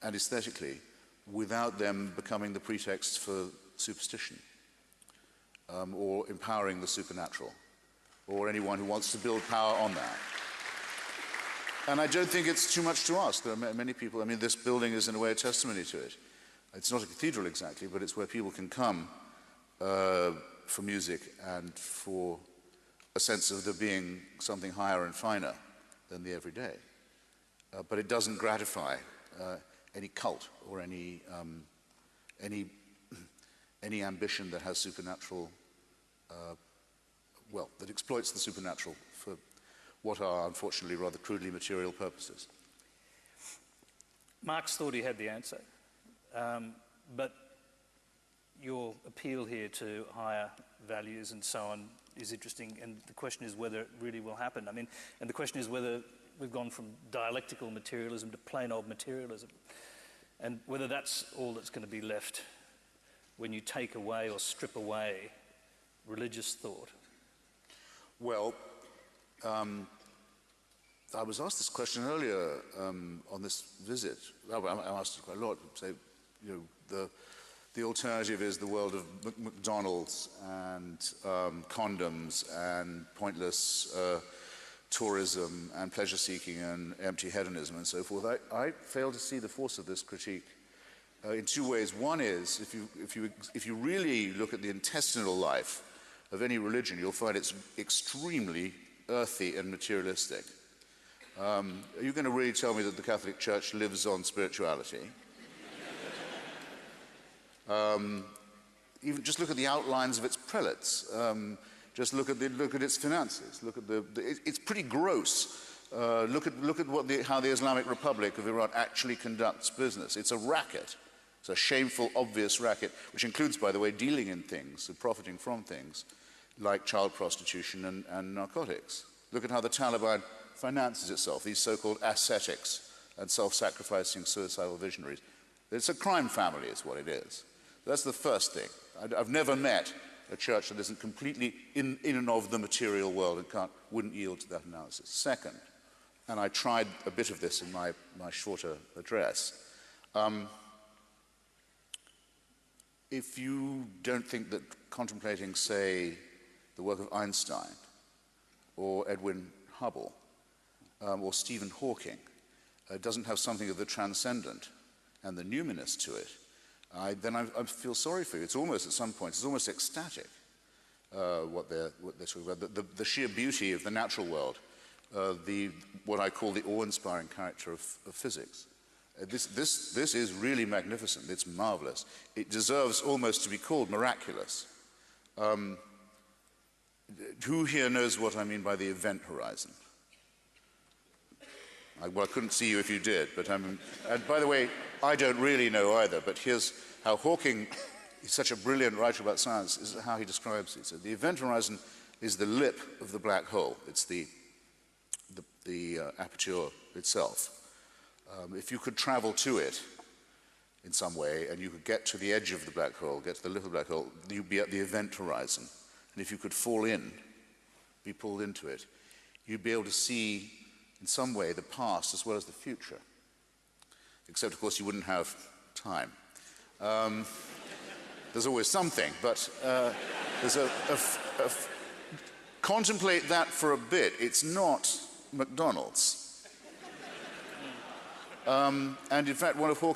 and aesthetically without them becoming the pretext for superstition or empowering the supernatural or anyone who wants to build power on that. And I don't think it's too much to ask. There are many people, I mean, this building is in a way a testimony to it. It's not a cathedral exactly, but it's where people can come for music and for a sense of there being something higher and finer than the everyday. But it doesn't gratify any cult or any ambition that has supernatural, that exploits the supernatural for what are unfortunately rather crudely material purposes. Marx thought he had the answer, but your appeal here to higher values and so on is interesting, and the question is whether it really will happen. I mean, and the question is whether we've gone from dialectical materialism to plain old materialism, and whether that's all that's going to be left when you take away or strip away religious thought. Well, I was asked this question earlier on this visit. I asked it quite a lot. Say, you know, the alternative is the world of McDonald's and condoms and pointless tourism and pleasure-seeking and empty hedonism and so forth. I fail to see the force of this critique in two ways. One is, if you really look at the intestinal life of any religion, you'll find it's extremely earthy and materialistic. Are you going to really tell me that the Catholic Church lives on spirituality? Even just look at the outlines of its prelates. Just look at its finances. Look at it's pretty gross. Look at how the Islamic Republic of Iran actually conducts business. It's a racket. It's a shameful, obvious racket, which includes, by the way, dealing in things and profiting from things like child prostitution and narcotics. Look at how the Taliban finances itself, these so-called ascetics and self-sacrificing suicidal visionaries. It's a crime family is what it is. That's the first thing. I've never met a church that isn't completely in and of the material world and wouldn't yield to that analysis. Second, and I tried a bit of this in my shorter address, if you don't think that contemplating, say, the work of Einstein or Edwin Hubble or Stephen Hawking doesn't have something of the transcendent and the numinous to it, then I feel sorry for you. It's almost, at some points, it's almost ecstatic what they're talking about. The sheer beauty of the natural world, what I call the awe-inspiring character of physics. This is really magnificent. It's marvelous. It deserves almost to be called miraculous. Who here knows what I mean by the event horizon? Well, I couldn't see you if you did, but and by the way, I don't really know either, but here's how Hawking, he's such a brilliant writer about science, is how he describes it. So the event horizon is the lip of the black hole. It's the aperture itself. If you could travel to it in some way, and you could get to the edge of the black hole, get to the lip of the black hole, you'd be at the event horizon. And if you could fall in, be pulled into it, you'd be able to see, in some way, the past as well as the future. Except, of course, you wouldn't have time. There's always something, but there's contemplate that for a bit. It's not McDonald's. And in fact, one of Hawking's